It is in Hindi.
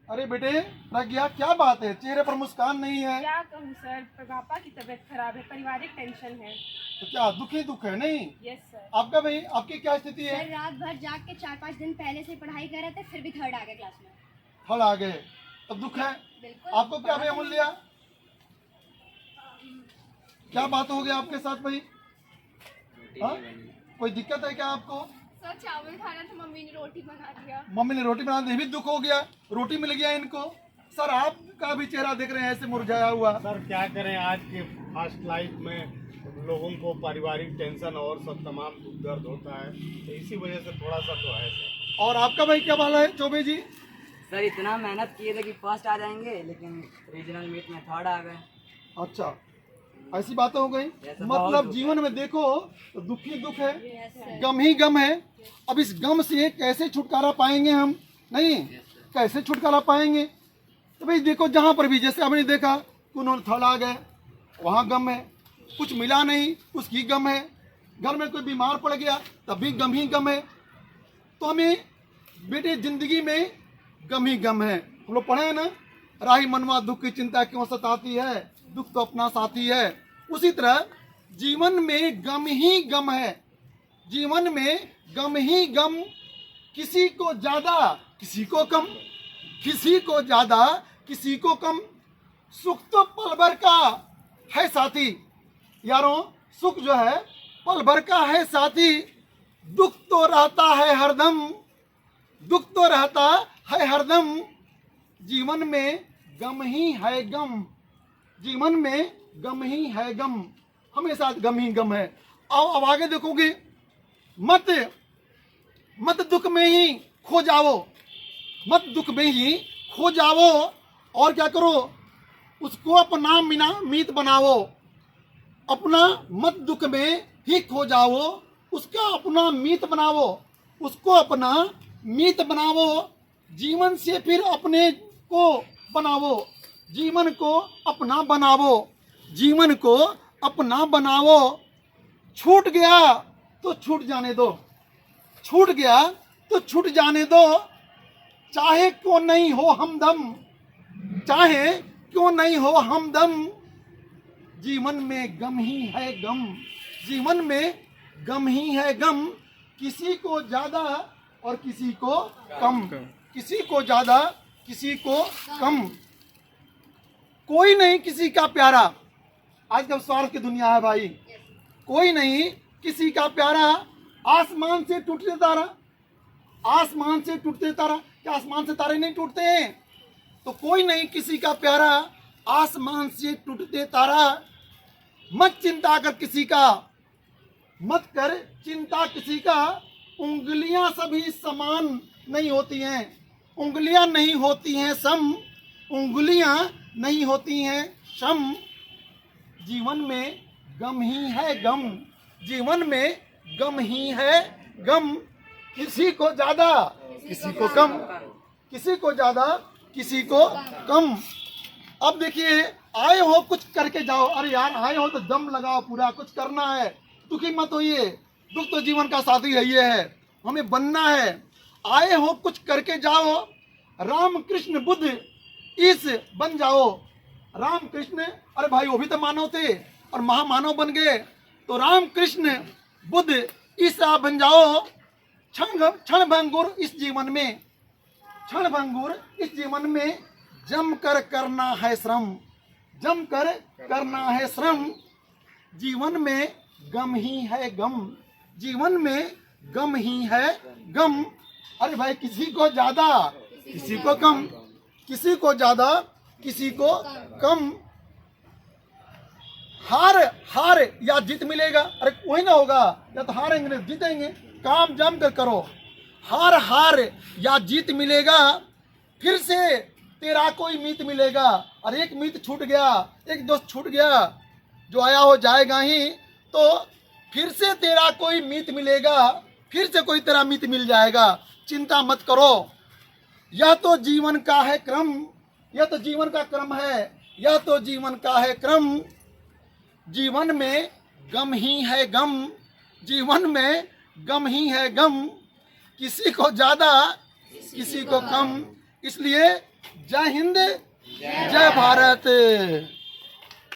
अरे बेटे प्रज्ञा, क्या बात है, चेहरे पर मुस्कान नहीं है? क्या कहूँ सर, पापा की तबीयत खराब है, पारिवारिक टेंशन है। तो क्या दुख ही दुख है? नहीं यस सर। आपका भाई, आपकी क्या स्थिति है? सर रात भर जाग के 4-5 दिन पहले से पढ़ाई कर रहे थे, फिर भी थर्ड आ गए क्लास में। फल आ गए तो दुख है। बिल्कुल। आपको क्या भाई अमूल्य, क्या बात हो गया आपके साथ भाई? हाँ? कोई दिक्कत है क्या आपको? सर चावल खाना था, मम्मी ने रोटी बना दिया। मम्मी ने रोटी बना दी, भी दुख हो गया, रोटी मिल गया इनको। सर आपका भी चेहरा देख रहे हैं ऐसे मुरझाया हुआ। सर क्या करें, आज के फास्ट लाइफ में लोगों को पारिवारिक टेंशन और सब तमाम दुख दर्द होता है, तो इसी वजह से थोड़ा सा तो है सर। और आपका भाई क्या हाल है चौबे जी? सर इतना मेहनत किए थे कि फर्स्ट आ जाएंगे, लेकिन रीजनल मीट में थर्ड आ गए। अच्छा, ऐसी बातें हो गई। ऐसा मतलब बहुत जीवन में देखो तो दुख ही दुख है, गम ही गम है। अब इस गम से कैसे छुटकारा पाएंगे हम? नहीं, कैसे छुटकारा पाएंगे? तो भाई देखो, जहाँ पर भी जैसे आपने देखा उन्होंने थर्ड आ गए, वहाँ गम है। कुछ मिला नहीं, उसकी गम है। घर में कोई बीमार पड़ गया तब भी गम ही गम है। तो हमें बेटे जिंदगी में गम ही गम है। हम लोग पढ़े हैं ना, राही मनवा दुख की चिंता क्यों सताती है, दुख तो अपना साथी है। उसी तरह जीवन में गम ही गम है। जीवन में गम ही गम, किसी को ज्यादा किसी को कम, किसी को ज्यादा किसी को कम। सुख तो पल भर का है साथी यारों, सुख जो है पल भर का है साथी। दुख तो रहता है हरदम, दुख तो रहता है हरदम। जीवन में गम ही है गम, जीवन में गम ही है गम, हमेशा गम ही गम है। आओ अब आगे देखोगे, मत मत दुख में ही खो जाओ, मत दुख में ही खो जाओ। और क्या करो, उसको अपना मीत बनाओ। अपना मत दुख में ही खो जाओ, उसका अपना मीत बनाओ, उसको अपना मीत बनाओ। जीवन से फिर अपने को बनाओ, जीवन को अपना बनाओ, जीवन को अपना बनाओ। छूट गया तो छूट जाने दो, छूट गया तो छूट जाने दो। चाहे क्यों नहीं हो हमदम, चाहे क्यों नहीं हो हमदम। जीवन में गम ही है गम, जीवन में गम ही है गम। किसी को ज्यादा और किसी को कम, किसी को ज्यादा किसी को कम। कोई नहीं किसी का प्यारा, आजकल स्वार्थ की दुनिया है भाई। कोई नहीं किसी का प्यारा, आसमान से टूटते तारा, आसमान से टूटते तारा। क्या आसमान से तारे नहीं टूटते हैं? तो कोई नहीं किसी का प्यारा, आसमान से टूटते तारा। मत चिंता कर किसी का, मत कर चिंता किसी का। उंगलियां सभी समान नहीं होती हैं, उंगलियां नहीं होती हैं सम, उंगलियां नहीं होती हैं सम। जीवन में गम ही है गम, जीवन में गम ही है गम। किसी को ज्यादा किसी को कम, किसी को ज्यादा किसी को कम। अब देखिए, आए हो कुछ करके जाओ। अरे यार, आए हो तो दम लगाओ, पूरा कुछ करना है, दुखी मत होइए। दुख तो जीवन का साथी है, ये है, हमें बनना है। आए हो कुछ करके जाओ, राम कृष्ण बुद्ध इस बन जाओ। राम कृष्ण, अरे भाई वो भी तो मानव थे और महामानव बन गए, तो राम कृष्ण बुद्ध इस आप बन जाओ। क्षण भंगुर इस जीवन में, क्षण भंगुर इस जीवन में। जम कर करना है श्रम, जम कर करना है श्रम। जीवन में गम ही है गम, जीवन में गम ही है गम। अरे भाई, किसी को ज्यादा किसी को कम, किसी को ज्यादा किसी को कम। हार हार या जीत मिलेगा, अरे वही ना होगा, या तो हारेंगे ना जीतेंगे। काम जम कर करो, हार हार या जीत मिलेगा। फिर से तेरा कोई मीत मिलेगा। और एक मीत छूट गया, एक दोस्त छूट गया, जो आया हो जाएगा ही। तो फिर से तेरा कोई मीत मिलेगा, फिर से कोई तेरा मीत मिल जाएगा। चिंता मत करो, यह तो जीवन का है क्रम, यह तो जीवन का क्रम है, यह तो जीवन का है क्रम। जीवन में गम ही है गम, जीवन में गम ही है गम। किसी को ज्यादा किसी को कम, इसलिए जय हिंद, जय भारत।